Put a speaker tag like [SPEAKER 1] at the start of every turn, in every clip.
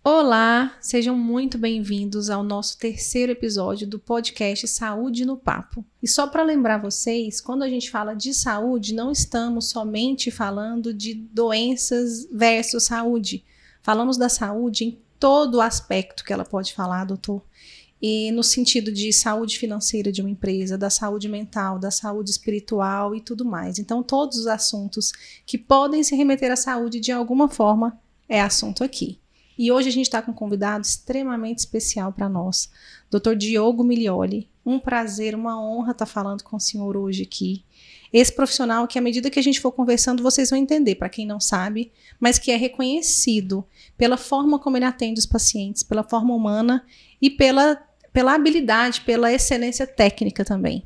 [SPEAKER 1] Olá, sejam muito bem-vindos ao nosso terceiro episódio do podcast Saúde no Papo. E só para lembrar vocês, quando a gente fala de saúde, não estamos somente falando de doenças versus saúde. Falamos da saúde em todo o aspecto que ela pode falar, doutor. E no sentido de saúde financeira de uma empresa, da saúde mental, da saúde espiritual e tudo mais. Então, todos os assuntos que podem se remeter à saúde de alguma forma é assunto aqui. E hoje a gente está com um convidado extremamente especial para nós, Dr. Diogo Milioli. Um prazer, uma honra estar falando com o senhor hoje aqui. Esse profissional que, à medida que a gente for conversando, vocês vão entender, para quem não sabe, mas que é reconhecido pela forma como ele atende os pacientes, pela forma humana e pela habilidade, pela excelência técnica também.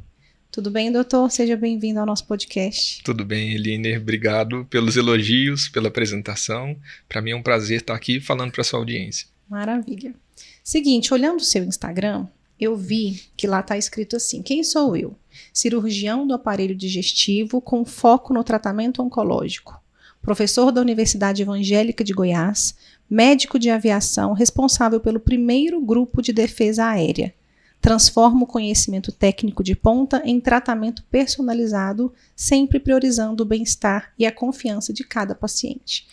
[SPEAKER 1] Tudo bem, doutor? Seja bem-vindo ao nosso podcast.
[SPEAKER 2] Tudo bem, Eline. Obrigado pelos elogios, pela apresentação. Para mim é um prazer estar aqui falando para a sua audiência.
[SPEAKER 1] Maravilha. Seguinte, olhando o seu Instagram, eu vi que lá está escrito assim: quem sou eu? Cirurgião do aparelho digestivo com foco no tratamento oncológico. Professor da Universidade Evangélica de Goiás, médico de aviação responsável pelo primeiro grupo de defesa aérea. Transforma o conhecimento técnico de ponta em tratamento personalizado, sempre priorizando o bem-estar e a confiança de cada paciente.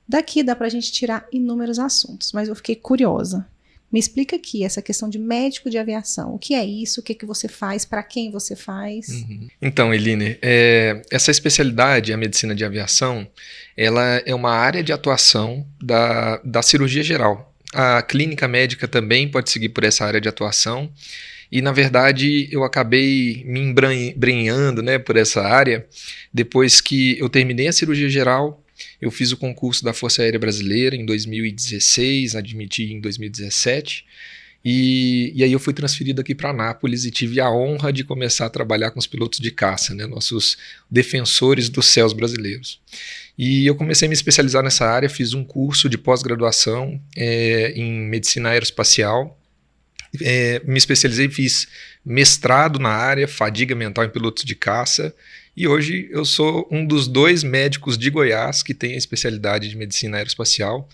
[SPEAKER 1] Daqui dá para a gente tirar inúmeros assuntos, mas eu fiquei curiosa. Me explica aqui essa questão de médico de aviação. O que é isso? O que você faz? Para quem você faz?
[SPEAKER 2] Então, Eline, essa especialidade, a medicina de aviação, ela é uma área de atuação da cirurgia geral. A clínica médica também pode seguir por essa área de atuação e, na verdade, eu acabei me embrenhando, né, por essa área depois que eu terminei a cirurgia geral. Eu fiz o concurso da Força Aérea Brasileira em 2016, admiti em 2017 e aí eu fui transferido aqui para Anápolis e tive a honra de começar a trabalhar com os pilotos de caça, né, nossos defensores dos céus brasileiros. E eu comecei a me especializar nessa área, fiz um curso de pós-graduação em medicina aeroespacial, me especializei, fiz mestrado na área, fadiga mental em pilotos de caça, e hoje eu sou um dos 2 médicos de Goiás que tem a especialidade de medicina aeroespacial.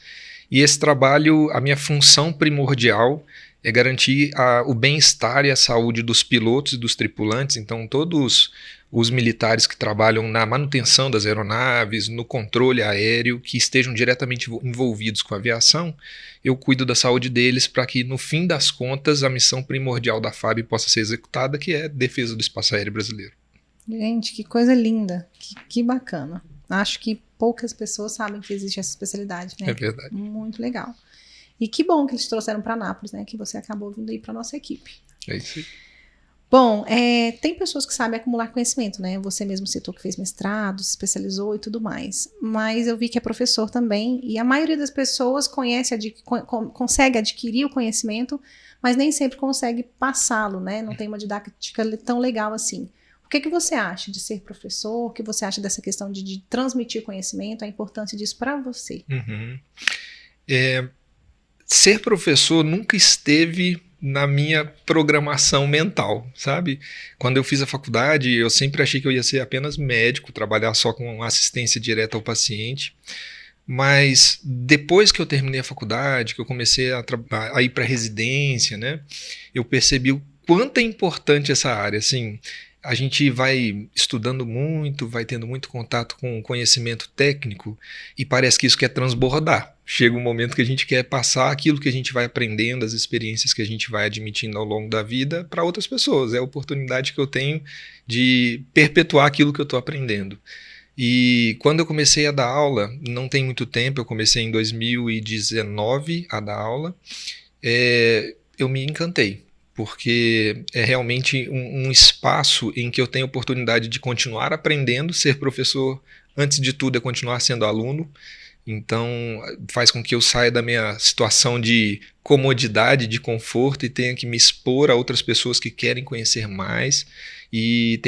[SPEAKER 2] E esse trabalho, a minha função primordial é garantir o bem-estar e a saúde dos pilotos e dos tripulantes. Então, todos os militares que trabalham na manutenção das aeronaves, no controle aéreo, que estejam diretamente envolvidos com a aviação, eu cuido da saúde deles para que, no fim das contas, a missão primordial da FAB possa ser executada, que é a defesa do espaço aéreo brasileiro.
[SPEAKER 1] Gente, que coisa linda, que bacana. Acho que poucas pessoas sabem que existe essa especialidade, né?
[SPEAKER 2] É verdade.
[SPEAKER 1] Muito legal. E que bom que eles trouxeram para Anápolis, né? Que você acabou vindo aí para nossa equipe.
[SPEAKER 2] É isso aí.
[SPEAKER 1] Bom, tem pessoas que sabem acumular conhecimento, né? Você mesmo citou que fez mestrado, se especializou e tudo mais. Mas eu vi que é professor também, e a maioria das pessoas consegue adquirir o conhecimento, mas nem sempre consegue passá-lo, né? Não tem uma didática tão legal assim. O que você acha de ser professor? O que você acha dessa questão de transmitir conhecimento, a importância disso para você?
[SPEAKER 2] Ser professor nunca esteve na minha programação mental, sabe? Quando eu fiz a faculdade, eu sempre achei que eu ia ser apenas médico, trabalhar só com assistência direta ao paciente. Mas depois que eu terminei a faculdade, que eu comecei a ir para residência, né, eu percebi o quanto é importante essa área, assim. A gente vai estudando muito, vai tendo muito contato com conhecimento técnico e parece que isso quer transbordar. Chega um momento que a gente quer passar aquilo que a gente vai aprendendo, as experiências que a gente vai admitindo ao longo da vida para outras pessoas. É a oportunidade que eu tenho de perpetuar aquilo que eu estou aprendendo. E quando eu comecei a dar aula, não tem muito tempo, eu comecei em 2019 a dar aula, eu me encantei. Porque é realmente um espaço em que eu tenho oportunidade de continuar aprendendo. Ser professor, antes de tudo, é continuar sendo aluno. Então, faz com que eu saia da minha situação de comodidade, de conforto, e tenha que me expor a outras pessoas que querem conhecer mais. E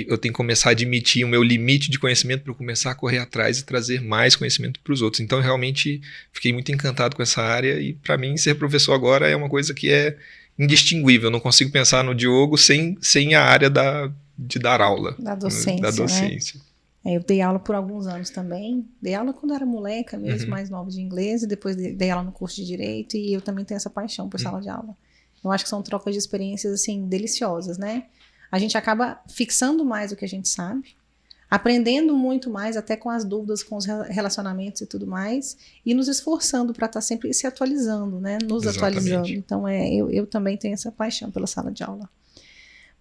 [SPEAKER 2] eu tenho que começar a admitir o meu limite de conhecimento para eu começar a correr atrás e trazer mais conhecimento para os outros. Então, realmente, fiquei muito encantado com essa área. E, para mim, ser professor agora é uma coisa que é indistinguível. Eu não consigo pensar no Diogo sem a área de dar aula.
[SPEAKER 1] Da docência,
[SPEAKER 2] da docência.
[SPEAKER 1] Né? Eu dei aula por alguns anos também. Dei aula quando era moleca mesmo, mais nova de inglês, e depois dei aula no curso de Direito, e eu também tenho essa paixão por sala de aula. Eu acho que são trocas de experiências, assim, deliciosas, né? A gente acaba fixando mais o que a gente sabe, aprendendo muito mais, até com as dúvidas, com os relacionamentos e tudo mais, e nos esforçando para estar sempre se atualizando, né? Nos atualizando. Então, eu também tenho essa paixão pela sala de aula.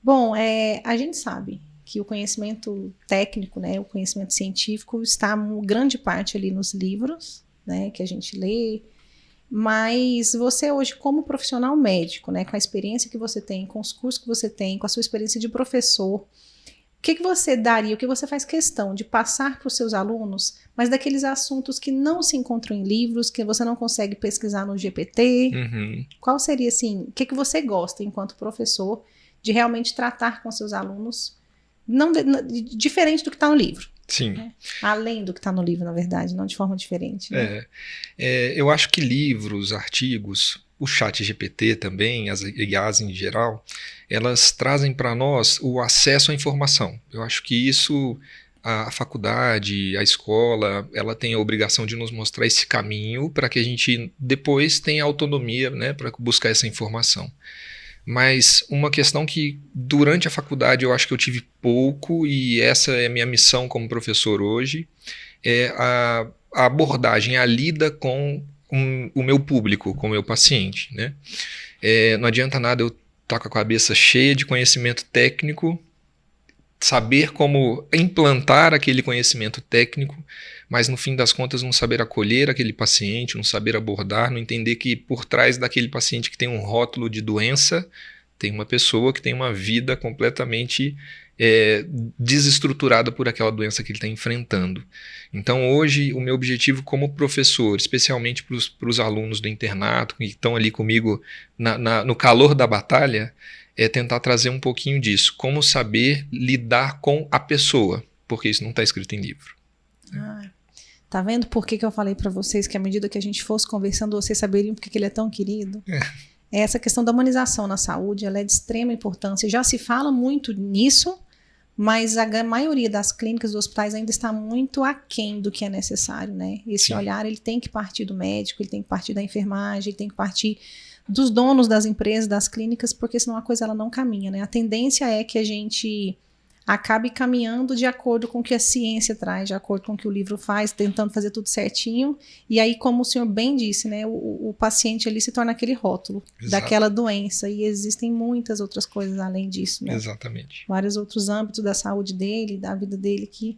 [SPEAKER 1] Bom, a gente sabe que o conhecimento técnico, né, o conhecimento científico está grande parte ali nos livros, né, que a gente lê, mas você hoje como profissional médico, né, com a experiência que você tem, com os cursos que você tem, com a sua experiência de professor, o que você daria, o que você faz questão de passar para os seus alunos, mas daqueles assuntos que não se encontram em livros, que você não consegue pesquisar no GPT, qual seria, assim, o que você gosta enquanto professor de realmente tratar com seus alunos diferente do que está no livro.
[SPEAKER 2] Sim.
[SPEAKER 1] Né? Além do que está no livro, na verdade, não de forma diferente. Né?
[SPEAKER 2] Eu acho que livros, artigos, o ChatGPT também, as IAs em geral, elas trazem para nós o acesso à informação. Eu acho que isso, a faculdade, a escola, ela tem a obrigação de nos mostrar esse caminho para que a gente depois tenha autonomia, né, para buscar essa informação. Mas uma questão que durante a faculdade eu acho que eu tive pouco, e essa é a minha missão como professor hoje, é a abordagem, a lida com o meu público, com o meu paciente. Né? Não adianta nada eu estar com a cabeça cheia de conhecimento técnico, saber como implantar aquele conhecimento técnico, mas no fim das contas não saber acolher aquele paciente, não saber abordar, não entender que por trás daquele paciente que tem um rótulo de doença, tem uma pessoa que tem uma vida completamente desestruturada por aquela doença que ele está enfrentando. Então hoje o meu objetivo como professor, especialmente para os alunos do internato que estão ali comigo no calor da batalha, é tentar trazer um pouquinho disso, como saber lidar com a pessoa, porque isso não está escrito em livro.
[SPEAKER 1] Tá vendo por que eu falei para vocês que à medida que a gente fosse conversando, vocês saberiam por que ele é tão querido? Essa questão da humanização na saúde, ela é de extrema importância. Já se fala muito nisso, mas a maioria das clínicas, dos hospitais ainda está muito aquém do que é necessário, né? Esse olhar, ele tem que partir do médico, ele tem que partir da enfermagem, ele tem que partir dos donos das empresas, das clínicas, porque senão a coisa ela não caminha, né? A tendência é que a gente acabe caminhando de acordo com o que a ciência traz, de acordo com o que o livro faz, tentando fazer tudo certinho, e aí, como o senhor bem disse, né, o paciente ali se torna aquele rótulo daquela doença, e existem muitas outras coisas além disso, né?
[SPEAKER 2] Exatamente.
[SPEAKER 1] Vários outros âmbitos da saúde dele, da vida dele, que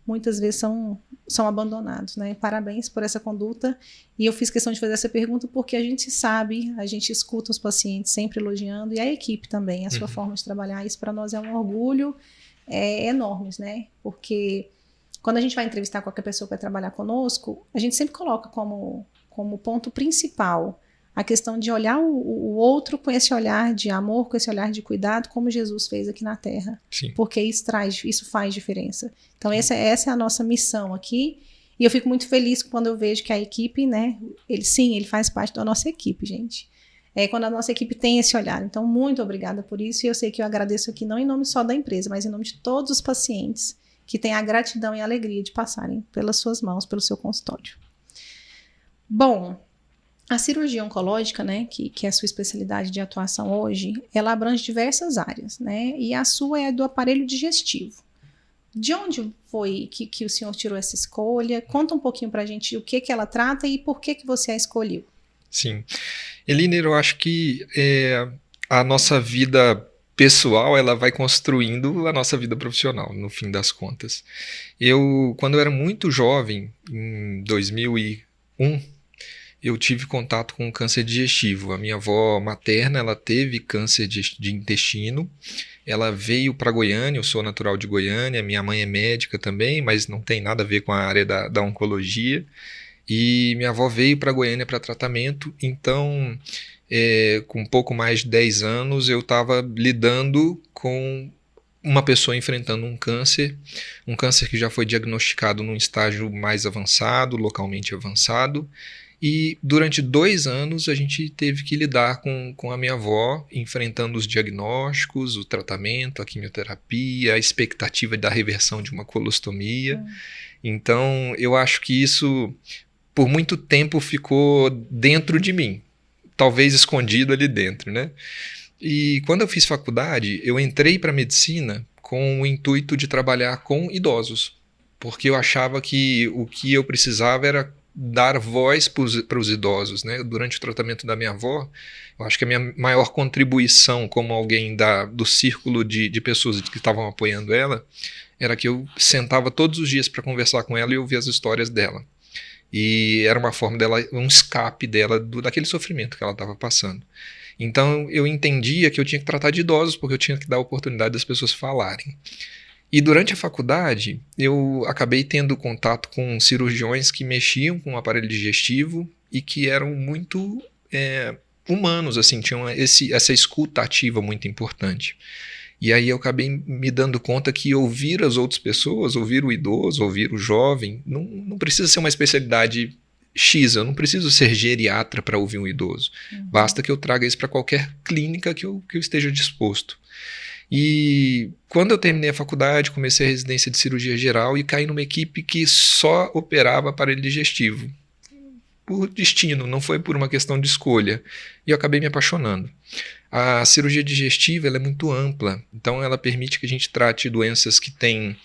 [SPEAKER 1] muitas vezes são abandonados, né? Parabéns por essa conduta, e eu fiz questão de fazer essa pergunta porque a gente sabe, a gente escuta os pacientes sempre elogiando, e a equipe também, a sua forma de trabalhar, isso para nós é um orgulho, enormes, né? Porque quando a gente vai entrevistar qualquer pessoa que vai trabalhar conosco, a gente sempre coloca como ponto principal a questão de olhar o outro com esse olhar de amor, com esse olhar de cuidado, como Jesus fez aqui na Terra.
[SPEAKER 2] Sim.
[SPEAKER 1] Porque isso faz diferença. Então essa é a nossa missão aqui, e eu fico muito feliz quando eu vejo que a equipe, né, ele faz parte da nossa equipe, gente. Quando a nossa equipe tem esse olhar. Então, muito obrigada por isso, e eu sei que eu agradeço aqui não em nome só da empresa, mas em nome de todos os pacientes que têm a gratidão e a alegria de passarem pelas suas mãos, pelo seu consultório. Bom, a cirurgia oncológica, né, que é a sua especialidade de atuação hoje, ela abrange diversas áreas, né, e a sua é do aparelho digestivo. De onde foi que o senhor tirou essa escolha? Conta um pouquinho pra gente o que ela trata e por que você a escolheu.
[SPEAKER 2] Sim. Eliner, eu acho que a nossa vida pessoal, ela vai construindo a nossa vida profissional, no fim das contas. Quando eu era muito jovem, em 2001, eu tive contato com câncer digestivo. A minha avó materna, ela teve câncer de intestino, ela veio para Goiânia, eu sou natural de Goiânia, minha mãe é médica também, mas não tem nada a ver com a área da oncologia. E minha avó veio para Goiânia para tratamento, então, com um pouco mais de 10 anos, eu estava lidando com uma pessoa enfrentando um câncer que já foi diagnosticado num estágio mais avançado, localmente avançado, E durante 2 anos a gente teve que lidar com a minha avó, enfrentando os diagnósticos, o tratamento, a quimioterapia, a expectativa da reversão de uma colostomia. Então, eu acho que isso, por muito tempo, ficou dentro de mim, talvez escondido ali dentro, né? E quando eu fiz faculdade, eu entrei para medicina com o intuito de trabalhar com idosos, porque eu achava que o que eu precisava era dar voz para os idosos, né? Durante o tratamento da minha avó, eu acho que a minha maior contribuição como alguém do círculo de pessoas que estavam apoiando ela era que eu sentava todos os dias para conversar com ela e ouvir as histórias dela. E era uma forma dela, um escape dela daquele sofrimento que ela estava passando. Então eu entendia que eu tinha que tratar de idosos, porque eu tinha que dar a oportunidade das pessoas falarem. E durante a faculdade, eu acabei tendo contato com cirurgiões que mexiam com o aparelho digestivo e que eram muito humanos, assim, tinham essa escuta ativa muito importante. E aí eu acabei me dando conta que ouvir as outras pessoas, ouvir o idoso, ouvir o jovem, não precisa ser uma especialidade X, eu não preciso ser geriatra para ouvir um idoso. Basta que eu traga isso para qualquer clínica que eu esteja disposto. E quando eu terminei a faculdade, comecei a residência de cirurgia geral e caí numa equipe que só operava aparelho digestivo. Por destino, não foi por uma questão de escolha. E eu acabei me apaixonando. A cirurgia digestiva ela é muito ampla, então ela permite que a gente trate doenças que têm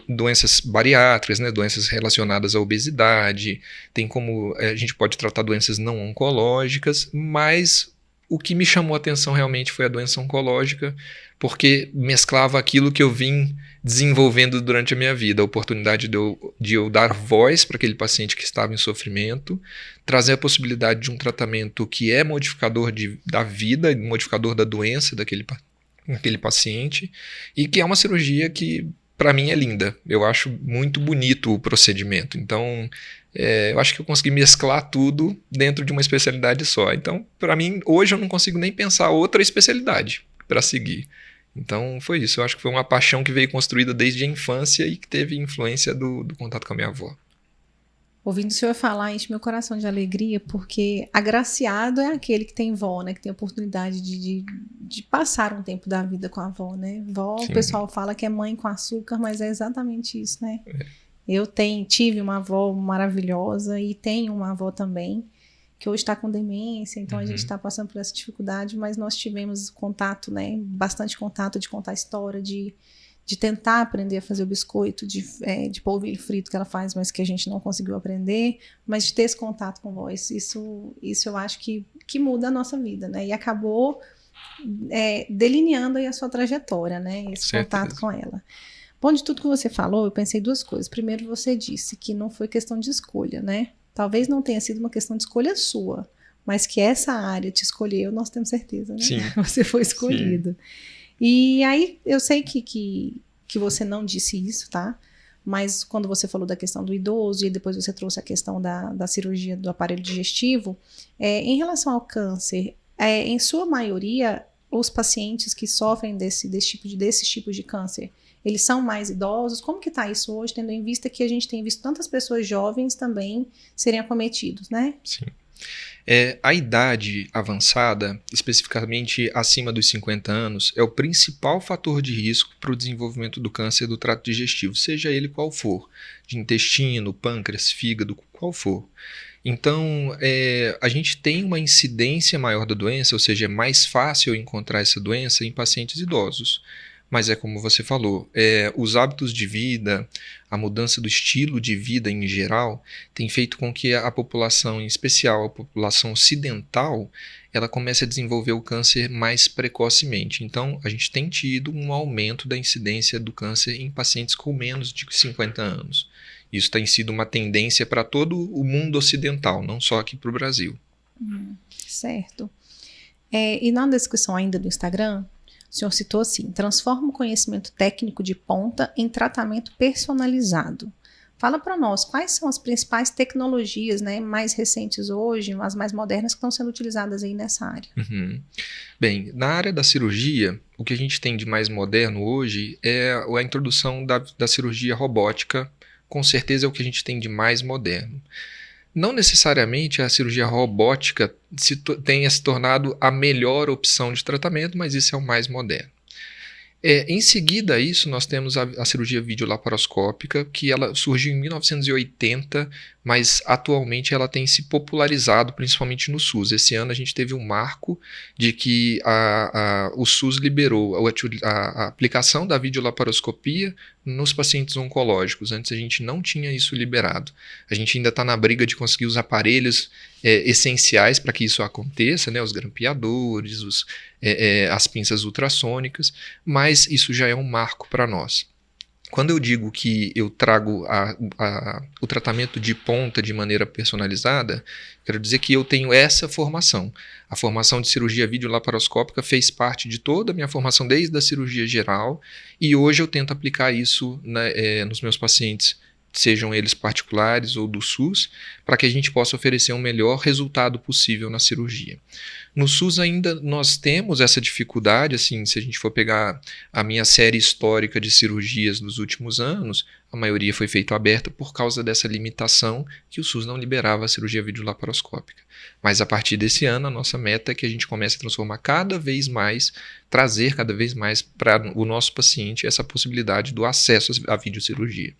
[SPEAKER 2] doenças bariátricas, né, doenças relacionadas à obesidade, tem como a gente pode tratar doenças não oncológicas, mas o que me chamou a atenção realmente foi a doença oncológica, porque mesclava aquilo que eu vim desenvolvendo durante a minha vida, a oportunidade de eu dar voz para aquele paciente que estava em sofrimento, trazer a possibilidade de um tratamento que é modificador da vida, modificador da doença daquele paciente, e que é uma cirurgia que, para mim, é linda. Eu acho muito bonito o procedimento. Então, eu acho que eu consegui mesclar tudo dentro de uma especialidade só. Então, para mim, hoje eu não consigo nem pensar outra especialidade para seguir. Então foi isso, eu acho que foi uma paixão que veio construída desde a infância e que teve influência do contato com a minha avó.
[SPEAKER 1] Ouvindo o senhor falar, enche meu coração de alegria, porque agraciado é aquele que tem vó, né? Que tem a oportunidade de passar um tempo da vida com a avó, né? Vó, sim. O pessoal fala que é mãe com açúcar, mas é exatamente isso, né? Eu tive uma avó maravilhosa e tenho uma avó também, que hoje está com demência, então a gente está passando por essa dificuldade, mas nós tivemos contato, né? Bastante contato de contar a história, de tentar aprender a fazer o biscoito, de polvilho frito que ela faz, mas que a gente não conseguiu aprender, mas de ter esse contato com voz, isso eu acho que muda a nossa vida, né? E acabou delineando aí a sua trajetória, né? Esse contato com ela. Bom, de tudo que você falou, eu pensei 2 coisas. Primeiro, você disse que não foi questão de escolha, né? Talvez não tenha sido uma questão de escolha sua, mas que essa área te escolheu, nós temos certeza, né? Sim. Você foi escolhido. Sim. E aí, eu sei que você não disse isso, tá? Mas quando você falou da questão do idoso e depois você trouxe a questão da cirurgia do aparelho digestivo, em relação ao câncer, em sua maioria, os pacientes que sofrem desses tipos de câncer, eles são mais idosos? Como que está isso hoje, tendo em vista que a gente tem visto tantas pessoas jovens também serem acometidos, né?
[SPEAKER 2] Sim. A idade avançada, especificamente acima dos 50 anos, é o principal fator de risco para o desenvolvimento do câncer do trato digestivo, seja ele qual for, de intestino, pâncreas, fígado, qual for. Então, a gente tem uma incidência maior da doença, ou seja, é mais fácil encontrar essa doença em pacientes idosos. Mas é como você falou, os hábitos de vida, a mudança do estilo de vida em geral, tem feito com que a população, em especial a população ocidental, ela comece a desenvolver o câncer mais precocemente. Então, a gente tem tido um aumento da incidência do câncer em pacientes com menos de 50 anos. Isso tem sido uma tendência para todo o mundo ocidental, não só aqui para o Brasil.
[SPEAKER 1] Certo. E na descrição ainda do Instagram, o senhor citou assim: transforma o conhecimento técnico de ponta em tratamento personalizado. Fala para nós, quais são as principais tecnologias, né, mais recentes hoje, as mais modernas que estão sendo utilizadas aí nessa área?
[SPEAKER 2] Bem, na área da cirurgia, o que a gente tem de mais moderno hoje é a introdução da cirurgia robótica, com certeza é o que a gente tem de mais moderno. Não necessariamente a cirurgia robótica tenha se tornado a melhor opção de tratamento, mas isso é o mais moderno. Em seguida a isso, nós temos a cirurgia videolaparoscópica, que ela surgiu em 1980, mas atualmente ela tem se popularizado, principalmente no SUS. Esse ano a gente teve um marco de que o SUS liberou a aplicação da videolaparoscopia nos pacientes oncológicos. Antes a gente não tinha isso liberado. A gente ainda está na briga de conseguir os aparelhos essenciais para que isso aconteça, né? Os grampeadores, as pinças ultrassônicas, mas isso já é um marco para nós. Quando eu digo que eu trago o tratamento de ponta de maneira personalizada, quero dizer que eu tenho essa formação. A formação de cirurgia videolaparoscópica fez parte de toda a minha formação desde a cirurgia geral, e hoje eu tento aplicar isso nos meus pacientes, sejam eles particulares ou do SUS, para que a gente possa oferecer um melhor resultado possível na cirurgia. No SUS ainda nós temos essa dificuldade, assim, se a gente for pegar a minha série histórica de cirurgias dos últimos anos, a maioria foi feita aberta por causa dessa limitação que o SUS não liberava a cirurgia videolaparoscópica. Mas a partir desse ano, a nossa meta é que a gente comece a transformar cada vez mais, trazer cada vez mais para o nosso paciente essa possibilidade do acesso à videocirurgia.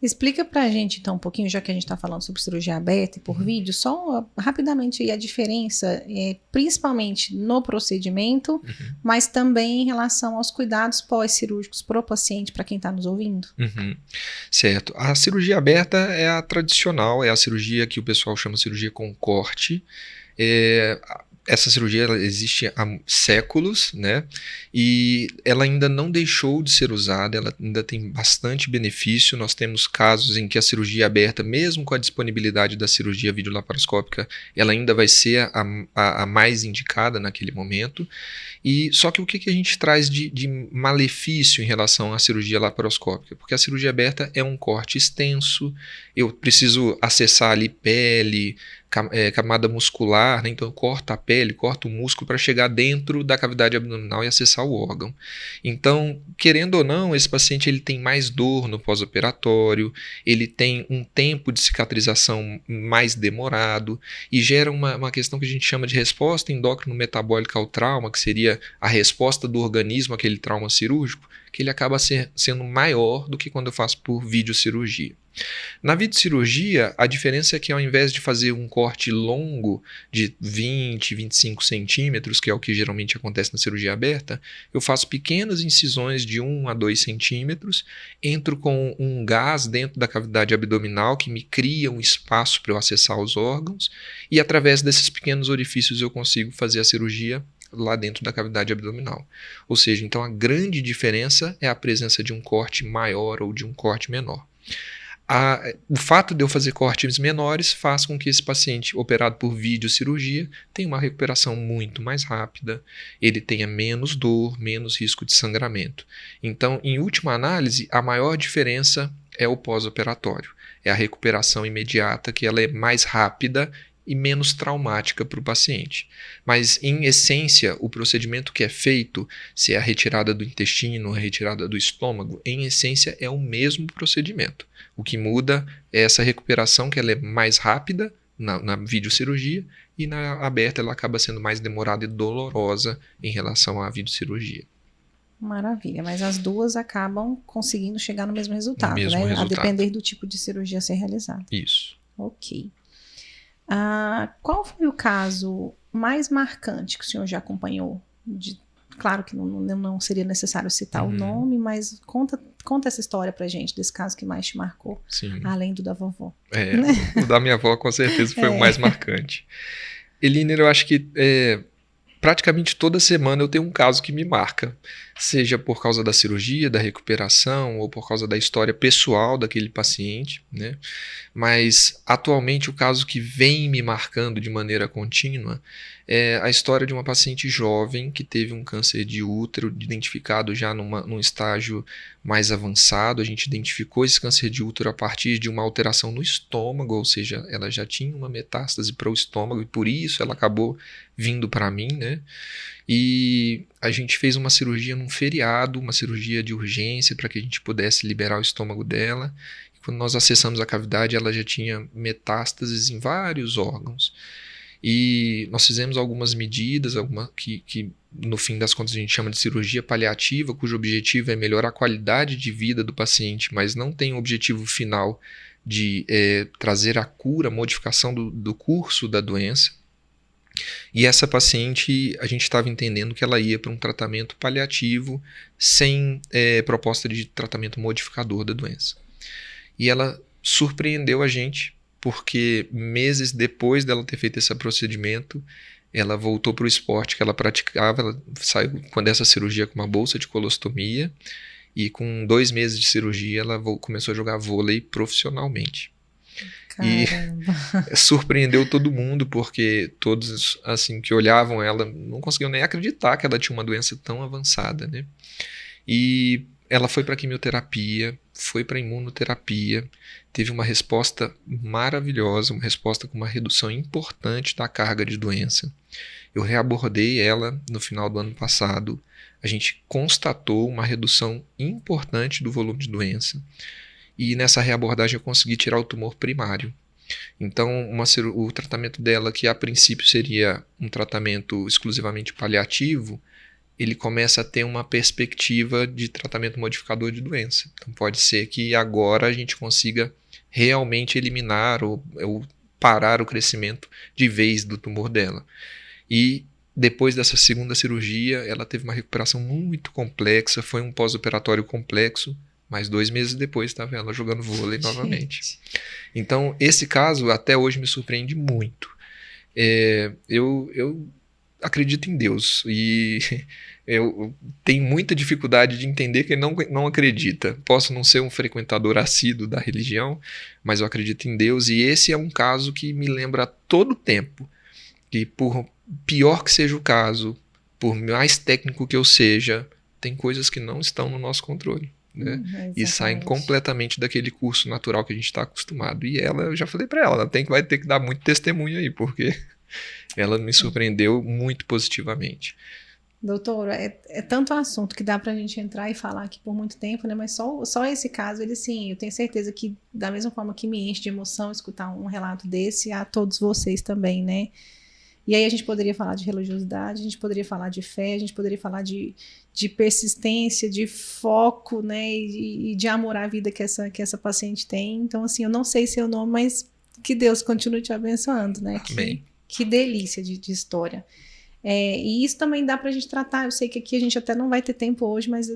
[SPEAKER 1] Explica pra gente, então, um pouquinho, já que a gente está falando sobre cirurgia aberta e por vídeo, só rapidamente aí a diferença, principalmente no procedimento, mas também em relação aos cuidados pós-cirúrgicos para o paciente, para quem está nos ouvindo.
[SPEAKER 2] Certo. A cirurgia aberta é a tradicional, é a cirurgia que o pessoal chama de cirurgia com corte. Essa cirurgia ela existe há séculos, né? E ela ainda não deixou de ser usada, ela ainda tem bastante benefício. Nós temos casos em que a cirurgia aberta, mesmo com a disponibilidade da cirurgia videolaparoscópica, ela ainda vai ser a mais indicada naquele momento. Só que o que a gente traz de malefício em relação à cirurgia laparoscópica? Porque a cirurgia aberta é um corte extenso, eu preciso acessar ali pele, camada muscular, né? Então eu corto a pele, corto o músculo para chegar dentro da cavidade abdominal e acessar o órgão. Então, querendo ou não, esse paciente ele tem mais dor no pós-operatório, ele tem um tempo de cicatrização mais demorado e gera uma questão que a gente chama de resposta endócrino-metabólica ao trauma, que seria a resposta do organismo àquele trauma cirúrgico, que ele acaba sendo maior do que quando eu faço por videocirurgia. Na videocirurgia, a diferença é que ao invés de fazer um corte longo de 20, 25 centímetros, que é o que geralmente acontece na cirurgia aberta, eu faço pequenas incisões de 1 a 2 centímetros, entro com um gás dentro da cavidade abdominal que me cria um espaço para eu acessar os órgãos e através desses pequenos orifícios eu consigo fazer a cirurgia lá dentro da cavidade abdominal. Ou seja, então a grande diferença é a presença de um corte maior ou de um corte menor. O fato de eu fazer cortes menores faz com que esse paciente operado por videocirurgia tenha uma recuperação muito mais rápida, ele tenha menos dor, menos risco de sangramento. Então, em última análise, a maior diferença é o pós-operatório, é a recuperação imediata, que ela é mais rápida e menos traumática para o paciente. Mas, em essência, o procedimento que é feito, se é a retirada do intestino, a retirada do estômago, em essência é o mesmo procedimento. O que muda é essa recuperação, que ela é mais rápida na videocirurgia, e na aberta ela acaba sendo mais demorada e dolorosa em relação à videocirurgia.
[SPEAKER 1] Maravilha, mas as duas acabam conseguindo chegar no mesmo resultado, né?
[SPEAKER 2] Resultado.
[SPEAKER 1] A depender do tipo de cirurgia a ser realizada.
[SPEAKER 2] Isso.
[SPEAKER 1] Ok. Qual foi o caso mais marcante que o senhor já acompanhou? Claro que não seria necessário citar o nome, mas conta essa história pra gente, desse caso que mais te marcou.
[SPEAKER 2] Sim.
[SPEAKER 1] Além do da vovó.
[SPEAKER 2] O da minha avó com certeza foi o mais marcante. Eliner, eu acho que praticamente toda semana eu tenho um caso que me marca, seja por causa da cirurgia, da recuperação ou por causa da história pessoal daquele paciente, né? Mas atualmente o caso que vem me marcando de maneira contínua é a história de uma paciente jovem que teve um câncer de útero identificado já num estágio mais avançado. A gente identificou esse câncer de útero a partir de uma alteração no estômago, ou seja, ela já tinha uma metástase para o estômago e por isso ela acabou vindo para mim, né? E a gente fez uma cirurgia num feriado, uma cirurgia de urgência para que a gente pudesse liberar o estômago dela. Quando nós acessamos a cavidade, ela já tinha metástases em vários órgãos. E nós fizemos algumas medidas, que no fim das contas a gente chama de cirurgia paliativa, cujo objetivo é melhorar a qualidade de vida do paciente, mas não tem o objetivo final de trazer a cura, a modificação do curso da doença. E essa paciente, a gente estava entendendo que ela ia para um tratamento paliativo sem proposta de tratamento modificador da doença. E ela surpreendeu a gente, porque meses depois dela ter feito esse procedimento, ela voltou para o esporte que ela praticava, ela saiu dessa cirurgia com uma bolsa de colostomia, e com 2 meses de cirurgia ela começou a jogar vôlei profissionalmente.
[SPEAKER 1] Caramba.
[SPEAKER 2] E surpreendeu todo mundo, porque todos assim que olhavam ela não conseguiam nem acreditar que ela tinha uma doença tão avançada, né? E ela foi para quimioterapia, foi para imunoterapia, teve uma resposta maravilhosa, uma resposta com uma redução importante da carga de doença. Eu reabordei ela no final do ano passado, a gente constatou uma redução importante do volume de doença, e nessa reabordagem eu consegui tirar o tumor primário. Então, o tratamento dela, que a princípio seria um tratamento exclusivamente paliativo, ele começa a ter uma perspectiva de tratamento modificador de doença. Então pode ser que agora a gente consiga realmente eliminar ou parar o crescimento de vez do tumor dela. E depois dessa segunda cirurgia, ela teve uma recuperação muito complexa, foi um pós-operatório complexo, mas 2 meses depois estava ela jogando vôlei novamente. Então esse caso até hoje me surpreende muito. Eu acredito em Deus e eu tenho muita dificuldade de entender que ele não acredita. Posso não ser um frequentador assíduo da religião, mas eu acredito em Deus, e esse é um caso que me lembra a todo tempo que, por pior que seja o caso, por mais técnico que eu seja, tem coisas que não estão no nosso controle, né? E saem completamente daquele curso natural que a gente está acostumado. E ela, eu já falei para ela, vai ter que dar muito testemunho aí, porque ela me surpreendeu muito positivamente.
[SPEAKER 1] Doutora, é tanto assunto que dá pra gente entrar e falar aqui por muito tempo, né? Mas só esse caso, ele sim, eu tenho certeza que da mesma forma que me enche de emoção escutar um relato desse, a todos vocês também, né? E aí a gente poderia falar de religiosidade, a gente poderia falar de fé, a gente poderia falar de persistência, de foco, né? E de amor à vida que essa paciente tem. Então, assim, eu não sei seu nome, mas que Deus continue te abençoando, né?
[SPEAKER 2] Amém.
[SPEAKER 1] Que delícia de história. E isso também dá para a gente tratar. Eu sei que aqui a gente até não vai ter tempo hoje, mas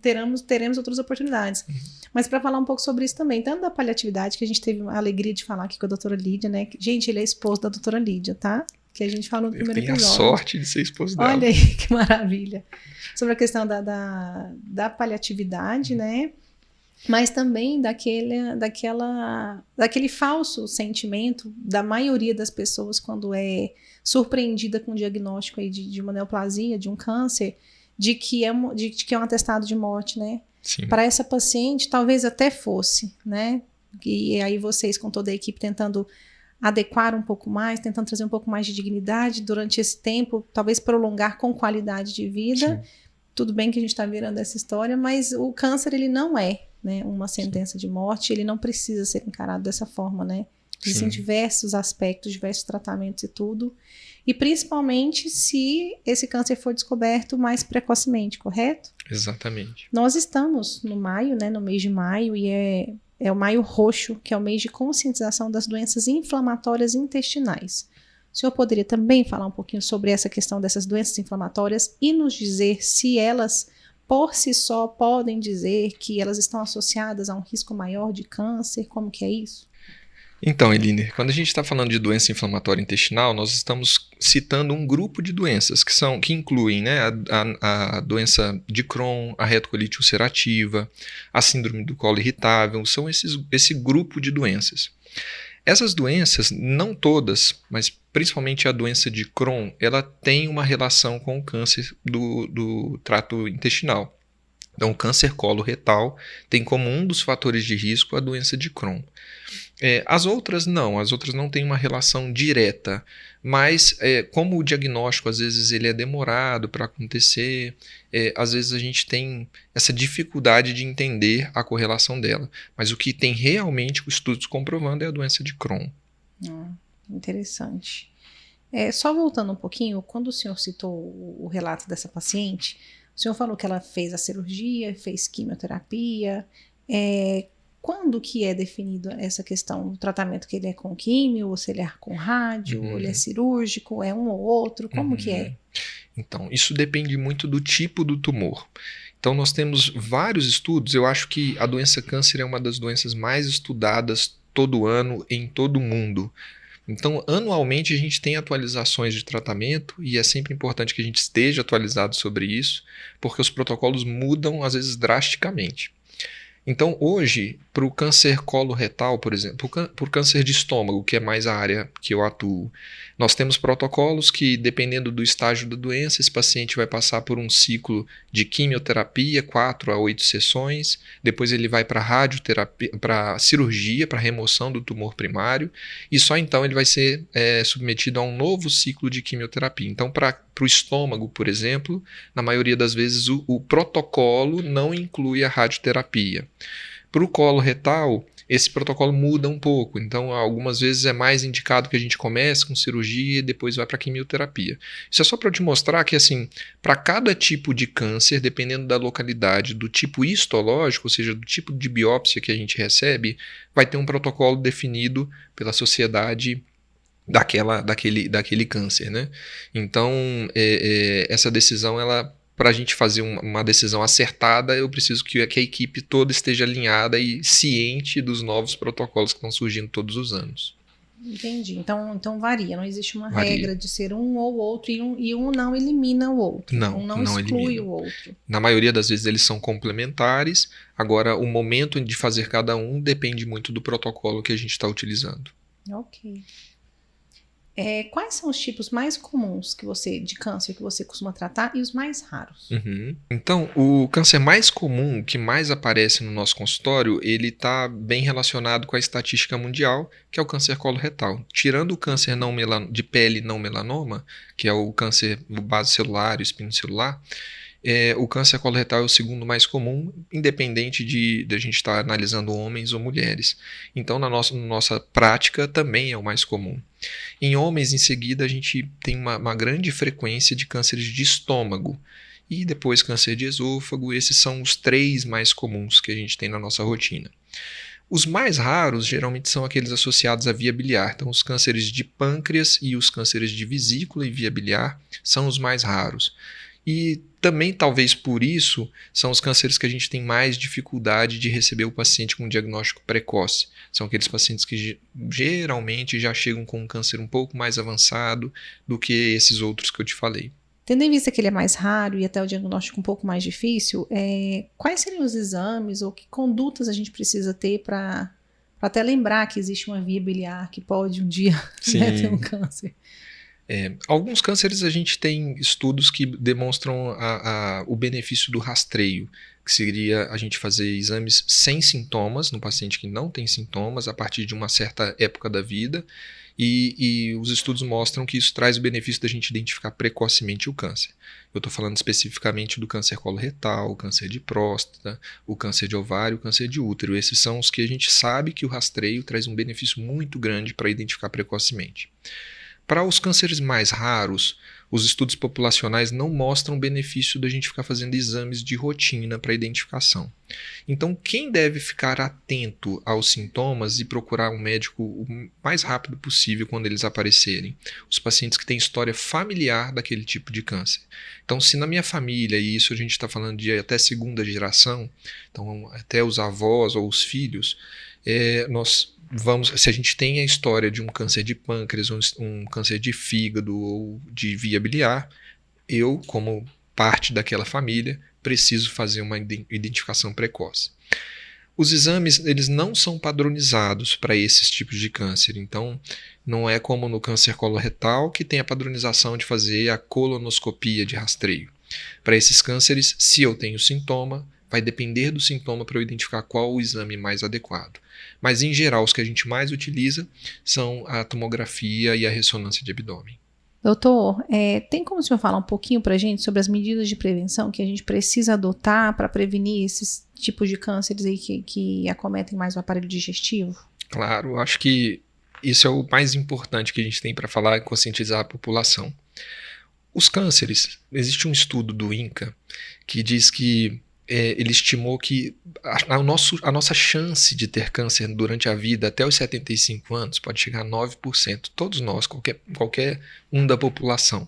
[SPEAKER 1] teremos outras oportunidades. Mas para falar um pouco sobre isso também, tanto da paliatividade, que a gente teve a alegria de falar aqui com a doutora Lídia, né? Gente, ele é esposo da doutora Lídia, tá? Que a gente falou no primeiro episódio.
[SPEAKER 2] Eu tenho a sorte de ser esposo dela.
[SPEAKER 1] Olha aí, que maravilha. Sobre a questão da paliatividade, né? Mas também daquele falso sentimento da maioria das pessoas quando é surpreendida com o diagnóstico aí de uma neoplasia, de um câncer, de que é um atestado de morte, né? Para essa paciente, talvez até fosse, né? E aí vocês, com toda a equipe, tentando adequar um pouco mais, tentando trazer um pouco mais de dignidade durante esse tempo, talvez prolongar com qualidade de vida. Sim. Tudo bem que a gente está virando essa história, mas o câncer, ele não é, né, uma sentença de morte, ele não precisa ser encarado dessa forma, né? Existem diversos aspectos, diversos tratamentos e tudo. E principalmente se esse câncer for descoberto mais precocemente, correto?
[SPEAKER 2] Exatamente.
[SPEAKER 1] Nós estamos no maio, né, no mês de maio, e é o maio roxo, que é o mês de conscientização das doenças inflamatórias intestinais. O senhor poderia também falar um pouquinho sobre essa questão dessas doenças inflamatórias e nos dizer se elas, por si só, podem dizer que elas estão associadas a um risco maior de câncer? Como que é isso?
[SPEAKER 2] Então, Eline, quando a gente está falando de doença inflamatória intestinal, nós estamos citando um grupo de doenças que incluem, né, a doença de Crohn, a retocolite ulcerativa, a síndrome do colo irritável, são esse grupo de doenças. Essas doenças, não todas, mas principalmente a doença de Crohn, ela tem uma relação com o câncer do trato intestinal. Então, o câncer coloretal tem como um dos fatores de risco a doença de Crohn. As outras não têm uma relação direta, mas como o diagnóstico às vezes ele é demorado para acontecer, às vezes a gente tem essa dificuldade de entender a correlação dela. Mas o que tem realmente estudos comprovando é a doença de Crohn.
[SPEAKER 1] Interessante. Só voltando um pouquinho, quando o senhor citou o relato dessa paciente, o senhor falou que ela fez a cirurgia, fez quimioterapia. Quando que é definido essa questão do tratamento, que ele é com químio, ou se ele é com rádio, ou ele é cirúrgico, é um ou outro, como que é?
[SPEAKER 2] Então, isso depende muito do tipo do tumor. Então, nós temos vários estudos. Eu acho que a doença câncer é uma das doenças mais estudadas todo ano em todo o mundo. Então, anualmente, a gente tem atualizações de tratamento e é sempre importante que a gente esteja atualizado sobre isso, porque os protocolos mudam, às vezes, drasticamente. Então, hoje, para o câncer coloretal, por exemplo, para o câncer de estômago, que é mais a área que eu atuo, nós temos protocolos que, dependendo do estágio da doença, esse paciente vai passar por um ciclo de quimioterapia, 4 a 8 sessões, depois ele vai para radioterapia, para cirurgia, para remoção do tumor primário, e só então ele vai ser submetido a um novo ciclo de quimioterapia. Então, para o estômago, por exemplo, na maioria das vezes o protocolo não inclui a radioterapia. Para o colo retal, esse protocolo muda um pouco, então algumas vezes é mais indicado que a gente comece com cirurgia e depois vai para quimioterapia. Isso é só para te mostrar que, assim, para cada tipo de câncer, dependendo da localidade, do tipo histológico, ou seja, do tipo de biópsia que a gente recebe, vai ter um protocolo definido pela sociedade daquele câncer, né? Então, essa decisão, para a gente fazer uma decisão acertada, eu preciso que a equipe toda esteja alinhada e ciente dos novos protocolos que estão surgindo todos os anos.
[SPEAKER 1] Entendi. Então varia, não existe uma regra de ser um ou outro, e um não elimina o outro.
[SPEAKER 2] Não,
[SPEAKER 1] um não exclui
[SPEAKER 2] elimina.
[SPEAKER 1] O outro.
[SPEAKER 2] Na maioria das vezes eles são complementares, agora o momento de fazer cada um depende muito do protocolo que a gente está utilizando.
[SPEAKER 1] Ok. Quais são os tipos mais comuns de câncer que você costuma tratar e os mais raros?
[SPEAKER 2] Então, o câncer mais comum, que mais aparece no nosso consultório, ele está bem relacionado com a estatística mundial, que é o câncer coloretal. Tirando o câncer de pele não melanoma, que é o câncer base celular e espinocelular, o câncer coloretal é o segundo mais comum, independente de a gente estar analisando homens ou mulheres. Então, na nossa prática, também é o mais comum. Em homens, em seguida, a gente tem uma grande frequência de cânceres de estômago e depois câncer de esôfago. Esses são os 3 mais comuns que a gente tem na nossa rotina. Os mais raros geralmente são aqueles associados à via biliar. Então, os cânceres de pâncreas e os cânceres de vesícula e via biliar são os mais raros. E também, talvez por isso, são os cânceres que a gente tem mais dificuldade de receber o paciente com um diagnóstico precoce. São aqueles pacientes que geralmente já chegam com um câncer um pouco mais avançado do que esses outros que eu te falei.
[SPEAKER 1] Tendo em vista que ele é mais raro e até o diagnóstico um pouco mais difícil, quais seriam os exames ou que condutas a gente precisa ter para até lembrar que existe uma via biliar que pode um dia ter um câncer?
[SPEAKER 2] Alguns cânceres a gente tem estudos que demonstram o benefício do rastreio, que seria a gente fazer exames sem sintomas no paciente que não tem sintomas a partir de uma certa época da vida, e os estudos mostram que isso traz o benefício da gente identificar precocemente o câncer. Eu estou falando especificamente do câncer coloretal, o câncer de próstata, o câncer de ovário, o câncer de útero. Esses são os que a gente sabe que o rastreio traz um benefício muito grande para identificar precocemente. Para os cânceres mais raros, os estudos populacionais não mostram o benefício da gente ficar fazendo exames de rotina para identificação. Então, quem deve ficar atento aos sintomas e procurar um médico o mais rápido possível quando eles aparecerem? Os pacientes que têm história familiar daquele tipo de câncer. Então, se na minha família, e isso a gente está falando de até segunda geração, então até os avós ou os filhos, se a gente tem a história de um câncer de pâncreas, um câncer de fígado ou de via biliar, eu, como parte daquela família, preciso fazer uma identificação precoce. Os exames, eles não são padronizados para esses tipos de câncer, então não é como no câncer coloretal, que tem a padronização de fazer a colonoscopia de rastreio. Para esses cânceres, se eu tenho sintoma, Vai depender do sintoma para eu identificar qual o exame mais adequado. Mas, em geral, os que a gente mais utiliza são a tomografia e a ressonância de abdômen.
[SPEAKER 1] Doutor, tem como o senhor falar um pouquinho para a gente sobre as medidas de prevenção que a gente precisa adotar para prevenir esses tipos de cânceres aí que acometem mais o aparelho digestivo?
[SPEAKER 2] Claro, acho que isso é o mais importante que a gente tem para falar e conscientizar a população. Os cânceres, existe um estudo do INCA que diz que ele estimou que a nossa chance de ter câncer durante a vida até os 75 anos pode chegar a 9%, todos nós, qualquer um da população.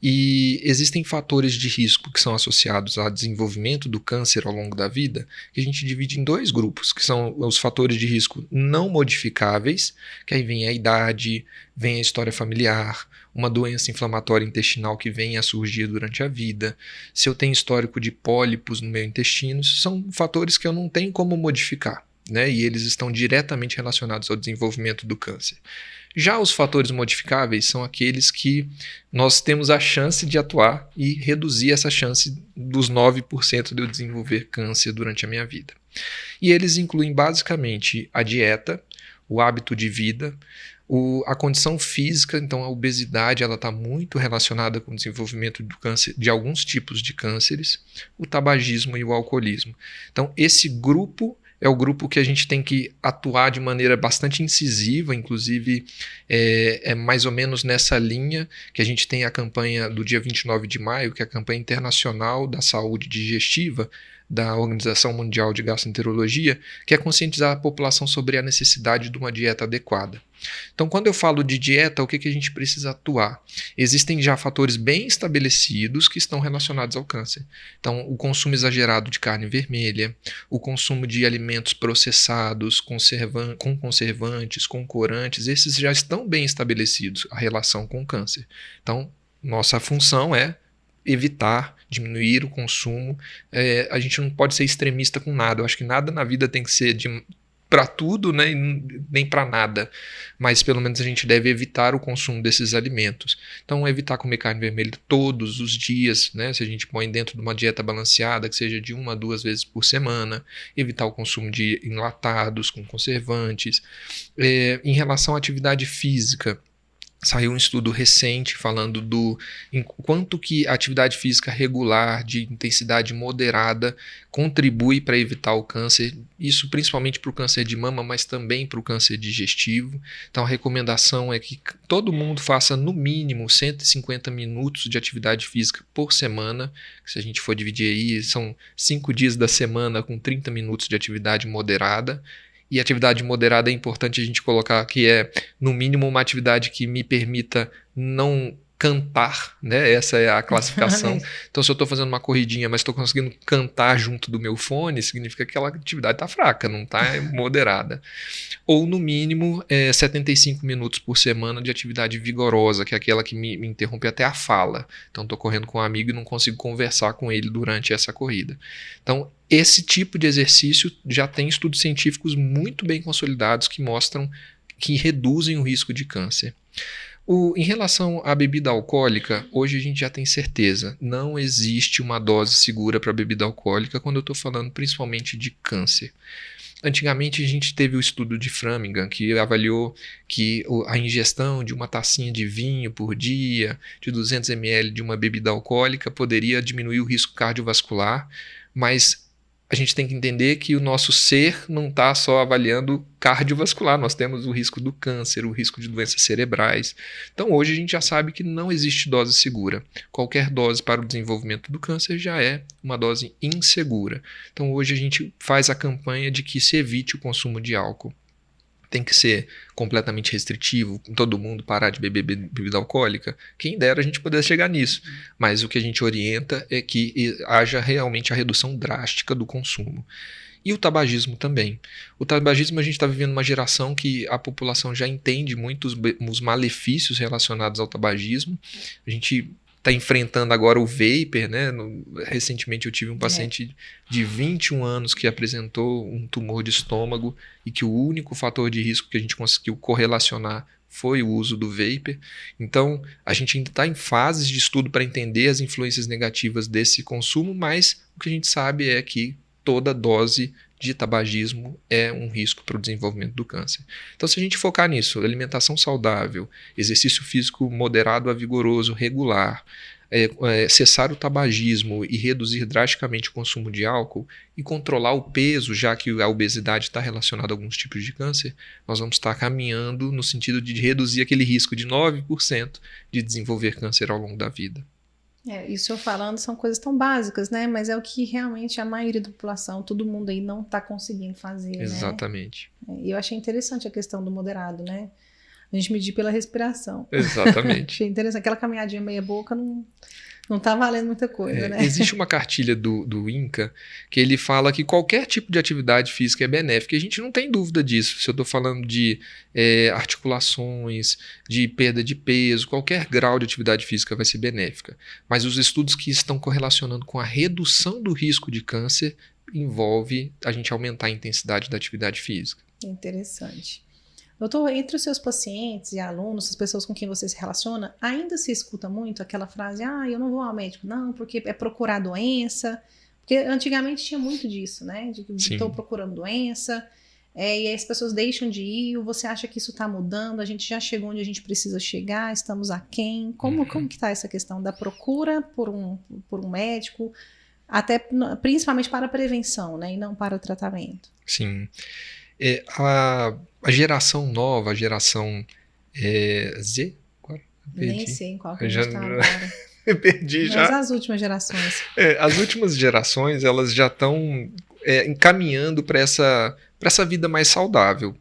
[SPEAKER 2] E existem fatores de risco que são associados ao desenvolvimento do câncer ao longo da vida, que a gente divide em 2 grupos, que são os fatores de risco não modificáveis, que aí vem a idade, vem a história familiar, uma doença inflamatória intestinal que vem a surgir durante a vida, se eu tenho histórico de pólipos no meu intestino, são fatores que eu não tenho como modificar, né? E eles estão diretamente relacionados ao desenvolvimento do câncer. Já os fatores modificáveis são aqueles que nós temos a chance de atuar e reduzir essa chance dos 9% de eu desenvolver câncer durante a minha vida. E eles incluem basicamente a dieta, o hábito de vida, a condição física. Então a obesidade está muito relacionada com o desenvolvimento do câncer, de alguns tipos de cânceres, o tabagismo e o alcoolismo. Então esse grupo é o grupo que a gente tem que atuar de maneira bastante incisiva, inclusive é mais ou menos nessa linha que a gente tem a campanha do dia 29 de maio, que é a campanha internacional da saúde digestiva, da Organização Mundial de Gastroenterologia, que é conscientizar a população sobre a necessidade de uma dieta adequada. Então, quando eu falo de dieta, o que a gente precisa atuar? Existem já fatores bem estabelecidos que estão relacionados ao câncer. Então, o consumo exagerado de carne vermelha, o consumo de alimentos processados, com conservantes, com corantes, esses já estão bem estabelecidos, a relação com o câncer. Então, nossa função é evitar, diminuir o consumo. A gente não pode ser extremista com nada. Eu acho que nada na vida tem que ser para tudo, né, nem para nada, mas pelo menos a gente deve evitar o consumo desses alimentos. Então, evitar comer carne vermelha todos os dias, né, se a gente põe dentro de uma dieta balanceada, que seja de 1 a 2 vezes por semana, evitar o consumo de enlatados com conservantes. Em relação à atividade física, saiu um estudo recente falando do quanto que a atividade física regular de intensidade moderada contribui para evitar o câncer, isso principalmente para o câncer de mama, mas também para o câncer digestivo. Então a recomendação é que todo mundo faça no mínimo 150 minutos de atividade física por semana. Se a gente for dividir aí, são 5 dias da semana com 30 minutos de atividade moderada. E atividade moderada é importante a gente colocar que é, no mínimo, uma atividade que me permita não cantar, né? Essa é a classificação. Então, se eu estou fazendo uma corridinha, mas estou conseguindo cantar junto do meu fone, significa que aquela atividade está fraca, não está moderada. Ou, no mínimo, 75 minutos por semana de atividade vigorosa, que é aquela que me interrompe até a fala. Então, estou correndo com um amigo e não consigo conversar com ele durante essa corrida. Então, esse tipo de exercício já tem estudos científicos muito bem consolidados que mostram que reduzem o risco de câncer. Em relação à bebida alcoólica, hoje a gente já tem certeza, não existe uma dose segura para bebida alcoólica quando eu estou falando principalmente de câncer. Antigamente a gente teve o estudo de Framingham, que avaliou que a ingestão de uma tacinha de vinho por dia, de 200 ml de uma bebida alcoólica, poderia diminuir o risco cardiovascular, mas a gente tem que entender que o nosso ser não está só avaliando cardiovascular, nós temos o risco do câncer, o risco de doenças cerebrais. Então hoje a gente já sabe que não existe dose segura. Qualquer dose para o desenvolvimento do câncer já é uma dose insegura. Então hoje a gente faz a campanha de que se evite o consumo de álcool. Tem que ser completamente restritivo, todo mundo parar de beber bebida alcoólica. Quem dera a gente pudesse chegar nisso. Mas o que a gente orienta é que haja realmente a redução drástica do consumo. E o tabagismo também. O tabagismo, a gente está vivendo uma geração que a população já entende muito os malefícios relacionados ao tabagismo. A gente está enfrentando agora o vapor, né? Recentemente eu tive um paciente de 21 anos que apresentou um tumor de estômago e que o único fator de risco que a gente conseguiu correlacionar foi o uso do vapor. Então, a gente ainda está em fases de estudo para entender as influências negativas desse consumo, mas o que a gente sabe é que toda dose de tabagismo é um risco para o desenvolvimento do câncer. Então, se a gente focar nisso, alimentação saudável, exercício físico moderado a vigoroso, regular, cessar o tabagismo e reduzir drasticamente o consumo de álcool e controlar o peso, já que a obesidade está relacionada a alguns tipos de câncer, nós vamos estar caminhando no sentido de reduzir aquele risco de 9% de desenvolver câncer ao longo da vida.
[SPEAKER 1] E o senhor falando são coisas tão básicas, né? Mas é o que realmente a maioria da população, todo mundo aí não está conseguindo fazer,
[SPEAKER 2] Exatamente.
[SPEAKER 1] Né? E eu achei interessante a questão do moderado, né? A gente medir pela respiração.
[SPEAKER 2] Exatamente.
[SPEAKER 1] Achei interessante. Aquela caminhadinha meia boca não tá valendo muita coisa, né?
[SPEAKER 2] Existe uma cartilha do INCA que ele fala que qualquer tipo de atividade física é benéfica. E a gente não tem dúvida disso. Se eu estou falando de articulações, de perda de peso, qualquer grau de atividade física vai ser benéfica. Mas os estudos que estão correlacionando com a redução do risco de câncer envolve a gente aumentar a intensidade da atividade física.
[SPEAKER 1] Interessante. Doutor, entre os seus pacientes e alunos, as pessoas com quem você se relaciona, ainda se escuta muito aquela frase, eu não vou ao médico, não, porque é procurar doença. Porque antigamente tinha muito disso, né? De que estou procurando doença, e aí as pessoas deixam de ir, ou você acha que isso está mudando, a gente já chegou onde a gente precisa chegar, estamos aquém. Como que está essa questão da procura por um médico, até principalmente para a prevenção, né? E não para o tratamento?
[SPEAKER 2] Sim. A geração nova, a geração Z? Agora,
[SPEAKER 1] nem sei em qual que a gente está agora.
[SPEAKER 2] Eu perdi já.
[SPEAKER 1] Mas as últimas gerações.
[SPEAKER 2] As últimas gerações, elas já estão encaminhando para essa vida mais saudável.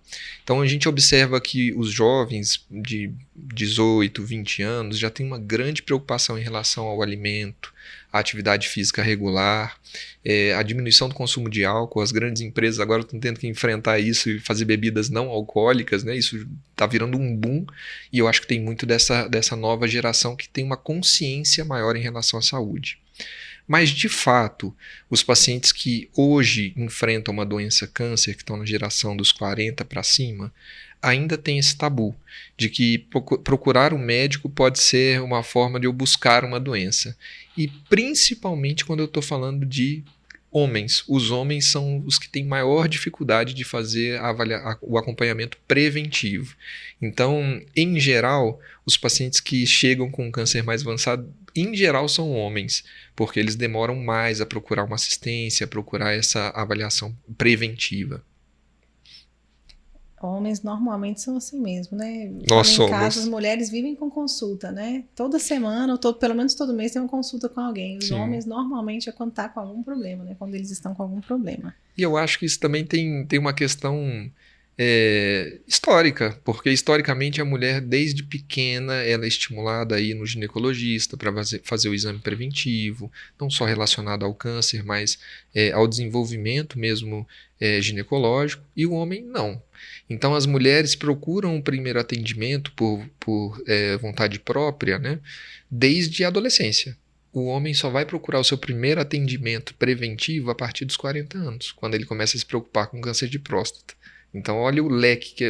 [SPEAKER 2] Então a gente observa que os jovens de 18, 20 anos já têm uma grande preocupação em relação ao alimento, à atividade física regular, a diminuição do consumo de álcool. As grandes empresas agora estão tendo que enfrentar isso e fazer bebidas não alcoólicas, né? Isso está virando um boom, e eu acho que tem muito dessa nova geração que tem uma consciência maior em relação à saúde. Mas, de fato, os pacientes que hoje enfrentam uma doença câncer, que estão na geração dos 40 para cima, ainda tem esse tabu de que procurar um médico pode ser uma forma de eu buscar uma doença. E principalmente quando eu estou falando de homens. Os homens são os que têm maior dificuldade de fazer o acompanhamento preventivo. Então, em geral, os pacientes que chegam com câncer mais avançado, em geral, são homens, porque eles demoram mais a procurar uma assistência, a procurar essa avaliação preventiva.
[SPEAKER 1] Homens normalmente são assim mesmo, né?
[SPEAKER 2] Nós somos.
[SPEAKER 1] Em casa, as mulheres vivem com consulta, né? Toda semana, ou pelo menos todo mês, tem uma consulta com alguém. Os homens normalmente é quando está com algum problema, né? Quando eles estão com algum problema.
[SPEAKER 2] E eu acho que isso também tem uma questão histórica, porque historicamente a mulher desde pequena ela é estimulada a ir no ginecologista para fazer o exame preventivo, não só relacionado ao câncer, mas ao desenvolvimento mesmo ginecológico, e o homem não. Então as mulheres procuram o primeiro atendimento por vontade própria, né, desde a adolescência. O homem só vai procurar o seu primeiro atendimento preventivo a partir dos 40 anos, quando ele começa a se preocupar com câncer de próstata. Então, olha o leque, que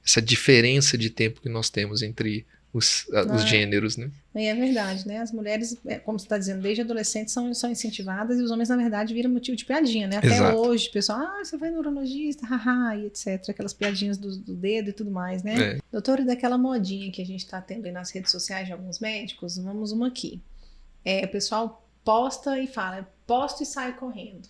[SPEAKER 2] essa diferença de tempo que nós temos entre os gêneros, né?
[SPEAKER 1] E é verdade, né? As mulheres, como você está dizendo, desde adolescentes são incentivadas, e os homens, na verdade, viram motivo de piadinha, né? Até
[SPEAKER 2] Exato.
[SPEAKER 1] hoje, o pessoal, você vai no urologista, haha, e etc. Aquelas piadinhas do dedo e tudo mais, né? Doutora, e daquela modinha que a gente está tendo aí nas redes sociais de alguns médicos, vamos uma aqui. O pessoal posta e fala, posto e sai correndo.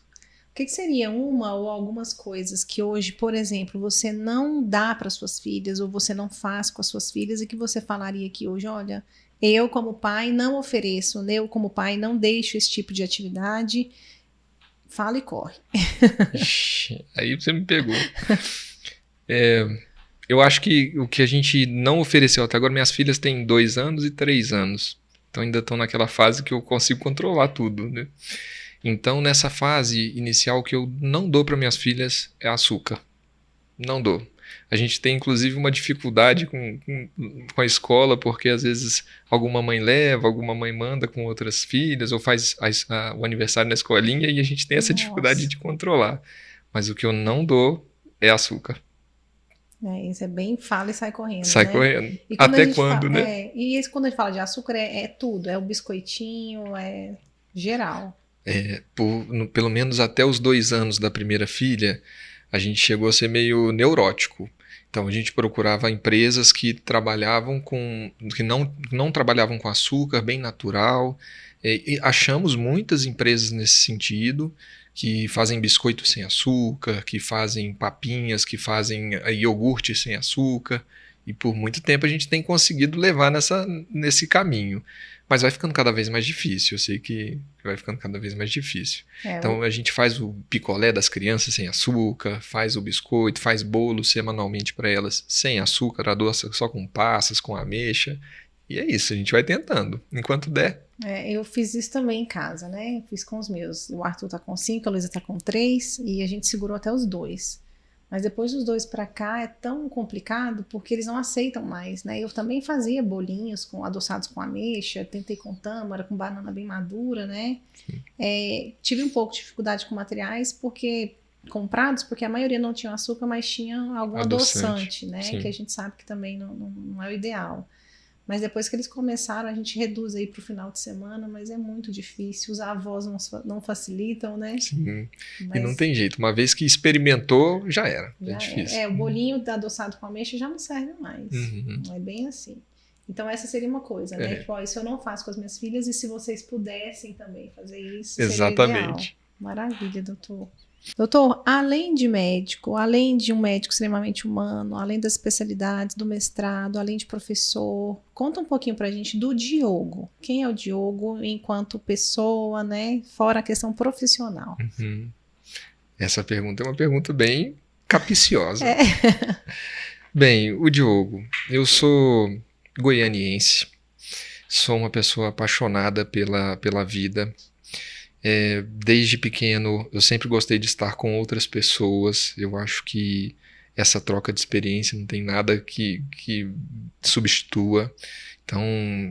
[SPEAKER 1] O que seria uma ou algumas coisas que hoje, por exemplo, você não dá para suas filhas ou você não faz com as suas filhas e que você falaria que hoje, olha, eu como pai não ofereço, eu como pai não deixo esse tipo de atividade, fala e corre.
[SPEAKER 2] Aí você me pegou. Eu acho que o que a gente não ofereceu até agora, minhas filhas têm 2 anos e 3 anos, então ainda estão naquela fase que eu consigo controlar tudo, né? Então, nessa fase inicial, o que eu não dou para minhas filhas é açúcar. Não dou. A gente tem, inclusive, uma dificuldade com a escola, porque às vezes alguma mãe leva, alguma mãe manda com outras filhas, ou faz o aniversário na escolinha, e a gente tem essa dificuldade de controlar. Mas o que eu não dou é açúcar.
[SPEAKER 1] Isso é bem fala e sai correndo,
[SPEAKER 2] Sai
[SPEAKER 1] né?
[SPEAKER 2] correndo.
[SPEAKER 1] E
[SPEAKER 2] Até quando, né?
[SPEAKER 1] E quando a gente fala de açúcar, é tudo. É o biscoitinho, é geral.
[SPEAKER 2] Pelo menos até os 2 anos da primeira filha, a gente chegou a ser meio neurótico. Então a gente procurava empresas que trabalhavam que não trabalhavam com açúcar, bem natural. E achamos muitas empresas nesse sentido, que fazem biscoito sem açúcar, que fazem papinhas, que fazem iogurte sem açúcar. E por muito tempo a gente tem conseguido levar nesse caminho. Mas vai ficando cada vez mais difícil, eu sei que vai ficando cada vez mais difícil. Então a gente faz o picolé das crianças sem açúcar, faz o biscoito, faz bolo semanalmente para elas sem açúcar, adoça só com passas, com ameixa. E é isso, a gente vai tentando, enquanto der.
[SPEAKER 1] Eu fiz isso também em casa, né? Eu fiz com os meus. O Arthur tá com 5, a Luísa tá com 3 e a gente segurou até os 2. Mas depois dos 2 para cá é tão complicado porque eles não aceitam mais, né? Eu também fazia bolinhos adoçados com ameixa, tentei com tâmara, com banana bem madura, né? Tive um pouco de dificuldade com materiais comprados, porque a maioria não tinha açúcar, mas tinha algum adoçante, né? Sim. Que a gente sabe que também não é o ideal. Mas depois que eles começaram, a gente reduz aí para o final de semana, mas é muito difícil. Os avós não facilitam, né?
[SPEAKER 2] Sim, mas... e não tem jeito. Uma vez que experimentou, já era. É difícil.
[SPEAKER 1] O bolinho adoçado com ameixa já não serve mais. Não é bem assim. Então essa seria uma coisa, né? Tipo, isso eu não faço com as minhas filhas e se vocês pudessem também fazer isso,
[SPEAKER 2] exatamente.
[SPEAKER 1] Seria ideal. Maravilha, doutor. Doutor, além de médico, além de um médico extremamente humano, além das especialidades do mestrado, além de professor, conta um pouquinho pra gente do Diogo. Quem é o Diogo enquanto pessoa, né? Fora a questão profissional.
[SPEAKER 2] Essa pergunta é uma pergunta bem capiciosa. Bem, o Diogo, eu sou goianiense, sou uma pessoa apaixonada pela vida. Desde pequeno eu sempre gostei de estar com outras pessoas. Eu acho que essa troca de experiência não tem nada que substitua. Então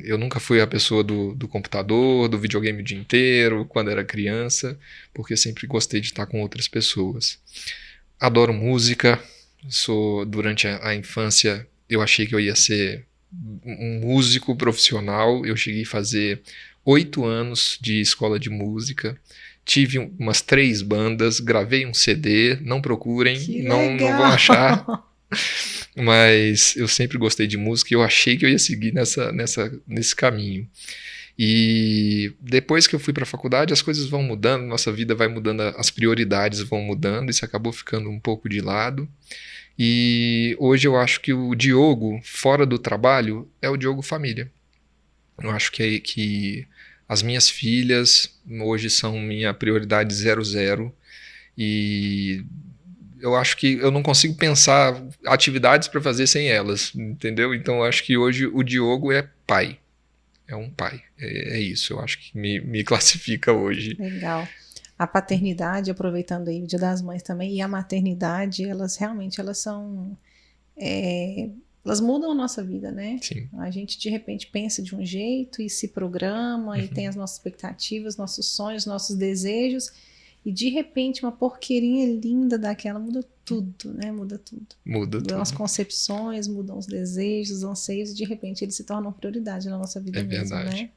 [SPEAKER 2] eu nunca fui a pessoa do computador, do videogame o dia inteiro, quando era criança, porque sempre gostei de estar com outras pessoas. Adoro música. Durante a infância eu achei que eu ia ser um músico profissional. Eu cheguei a fazer 8 anos de escola de música, tive umas 3 bandas, gravei um CD, não procurem, não vão achar, mas eu sempre gostei de música e eu achei que eu ia seguir nesse caminho. E depois que eu fui para a faculdade, as coisas vão mudando, nossa vida vai mudando, as prioridades vão mudando, isso acabou ficando um pouco de lado. E hoje eu acho que o Diogo, fora do trabalho, é o Diogo família. Eu acho que as minhas filhas hoje são minha prioridade 00 e eu acho que eu não consigo pensar atividades para fazer sem elas, entendeu? Então eu acho que hoje o Diogo é pai, é um pai, é isso, eu acho que me classifica hoje.
[SPEAKER 1] Legal. A paternidade, aproveitando aí o Dia das Mães também, e a maternidade, elas são... elas mudam a nossa vida, né?
[SPEAKER 2] Sim.
[SPEAKER 1] A gente, de repente, pensa de um jeito e se programa e tem as nossas expectativas, nossos sonhos, nossos desejos e, de repente, uma porqueirinha linda daquela muda tudo, né? Muda tudo. Mudam as concepções, mudam os desejos, os anseios e, de repente, eles se tornam prioridade na nossa vida mesmo,
[SPEAKER 2] verdade.
[SPEAKER 1] Né?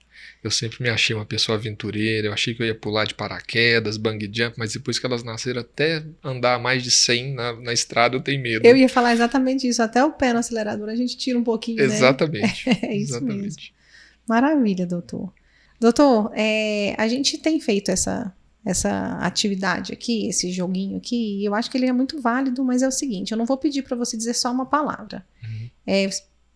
[SPEAKER 2] Eu sempre me achei uma pessoa aventureira, eu achei que eu ia pular de paraquedas, bungee jump, mas depois que elas nasceram, até andar mais de 100 na estrada eu tenho medo.
[SPEAKER 1] Eu ia falar exatamente isso, até o pé no acelerador a gente tira um pouquinho,
[SPEAKER 2] exatamente.
[SPEAKER 1] Né? É isso mesmo. Maravilha, doutor. Doutor, a gente tem feito essa atividade aqui, esse joguinho aqui, e eu acho que ele é muito válido, mas é o seguinte, eu não vou pedir para você dizer só uma palavra.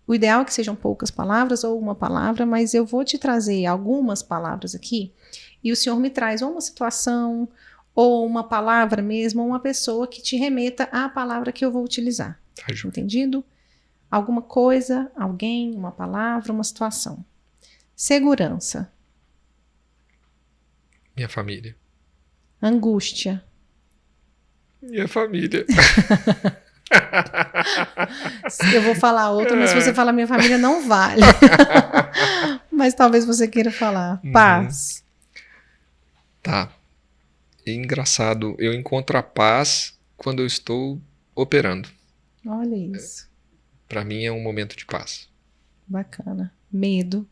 [SPEAKER 1] O ideal é que sejam poucas palavras ou uma palavra, mas eu vou te trazer algumas palavras aqui e o senhor me traz ou uma situação, ou uma palavra mesmo, ou uma pessoa que te remeta à palavra que eu vou utilizar.
[SPEAKER 2] Tá,
[SPEAKER 1] entendido? Alguma coisa, alguém, uma palavra, uma situação. Segurança.
[SPEAKER 2] Minha família.
[SPEAKER 1] Angústia.
[SPEAKER 2] Minha família.
[SPEAKER 1] Eu vou falar outra, mas se você falar minha família não vale. Mas talvez você queira falar. Paz.
[SPEAKER 2] Tá. É engraçado, eu encontro a paz quando eu estou operando.
[SPEAKER 1] Olha isso.
[SPEAKER 2] Para mim é um momento de paz.
[SPEAKER 1] Bacana. Medo.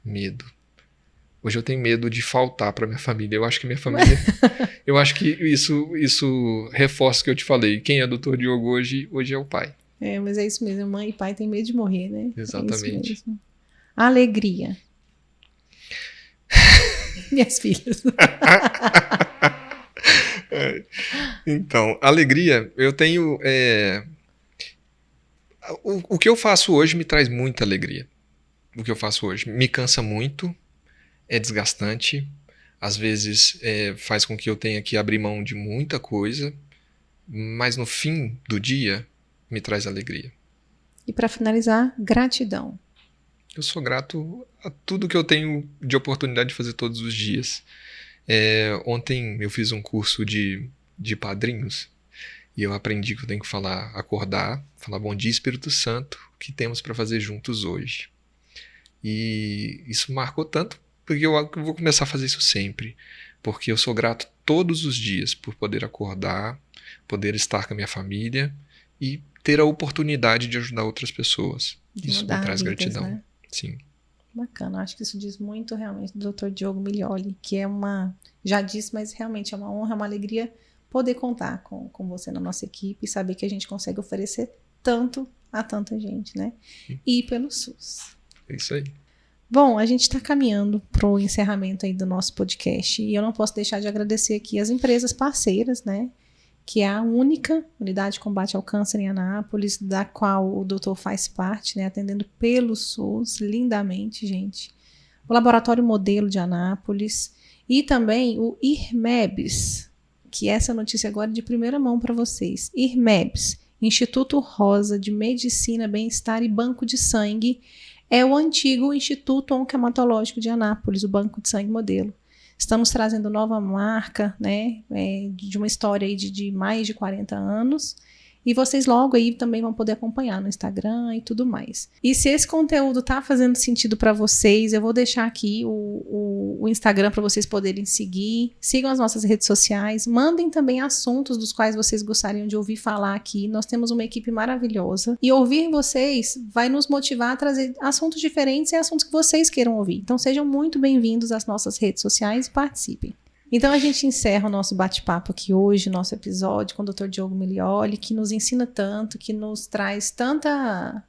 [SPEAKER 2] Medo. Hoje eu tenho medo de faltar para minha família. Eu acho que minha família... eu acho que isso reforça o que eu te falei. Quem é Dr. Diogo hoje é o pai.
[SPEAKER 1] Mas é isso mesmo. Mãe e pai têm medo de morrer, né?
[SPEAKER 2] Exatamente.
[SPEAKER 1] É isso mesmo. Alegria. Minhas filhas.
[SPEAKER 2] Então, alegria, eu tenho... O que eu faço hoje me traz muita alegria. O que eu faço hoje me cansa muito, é desgastante, às vezes faz com que eu tenha que abrir mão de muita coisa, mas no fim do dia me traz alegria.
[SPEAKER 1] E para finalizar, gratidão.
[SPEAKER 2] Eu sou grato a tudo que eu tenho de oportunidade de fazer todos os dias. Ontem eu fiz um curso de padrinhos e eu aprendi que eu tenho que acordar, falar bom dia Espírito Santo, o que temos para fazer juntos hoje. E isso marcou tanto, porque eu vou começar a fazer isso sempre, porque eu sou grato todos os dias por poder acordar, poder estar com a minha família e ter a oportunidade de ajudar outras pessoas. Isso me traz gratidão.
[SPEAKER 1] Né?
[SPEAKER 2] Sim.
[SPEAKER 1] Bacana, acho que isso diz muito realmente do Dr. Diogo Milioli, que já disse, mas realmente é uma honra, é uma alegria poder contar com você na nossa equipe e saber que a gente consegue oferecer tanto a tanta gente, né?
[SPEAKER 2] Sim.
[SPEAKER 1] E pelo SUS.
[SPEAKER 2] É isso aí.
[SPEAKER 1] Bom, a gente está caminhando para o encerramento aí do nosso podcast e eu não posso deixar de agradecer aqui as empresas parceiras, né? Que é a única unidade de combate ao câncer em Anápolis, da qual o doutor faz parte, né? Atendendo pelo SUS, lindamente, gente. O Laboratório Modelo de Anápolis e também o IRMEBS, que essa notícia agora é de primeira mão para vocês. IRMEBS, Instituto Rosa de Medicina, Bem-Estar e Banco de Sangue, é o antigo Instituto Oncohematológico de Anápolis, o Banco de Sangue Modelo. Estamos trazendo nova marca, né, de uma história aí de mais de 40 anos. E vocês logo aí também vão poder acompanhar no Instagram e tudo mais. E se esse conteúdo tá fazendo sentido para vocês, eu vou deixar aqui o Instagram para vocês poderem seguir. Sigam as nossas redes sociais. Mandem também assuntos dos quais vocês gostariam de ouvir falar aqui. Nós temos uma equipe maravilhosa. E ouvir vocês vai nos motivar a trazer assuntos diferentes e assuntos que vocês queiram ouvir. Então sejam muito bem-vindos às nossas redes sociais e participem. Então a gente encerra o nosso bate-papo aqui hoje, nosso episódio com o Dr. Diogo Milioli, que nos ensina tanto, que nos traz tanta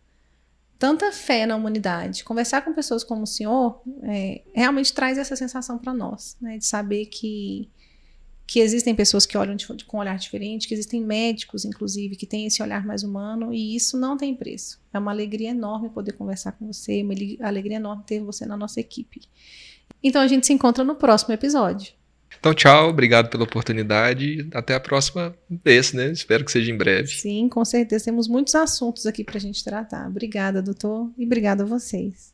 [SPEAKER 1] fé na humanidade. Conversar com pessoas como o senhor realmente traz essa sensação para nós, né, de saber que existem pessoas que olham com um olhar diferente, que existem médicos, inclusive, que têm esse olhar mais humano, e isso não tem preço. É uma alegria enorme poder conversar com você, uma alegria enorme ter você na nossa equipe. Então a gente se encontra no próximo episódio.
[SPEAKER 2] Então, tchau, obrigado pela oportunidade. Até a próxima vez, né? Espero que seja em breve.
[SPEAKER 1] Sim, com certeza. Temos muitos assuntos aqui para a gente tratar. Obrigada, doutor, e obrigada a vocês.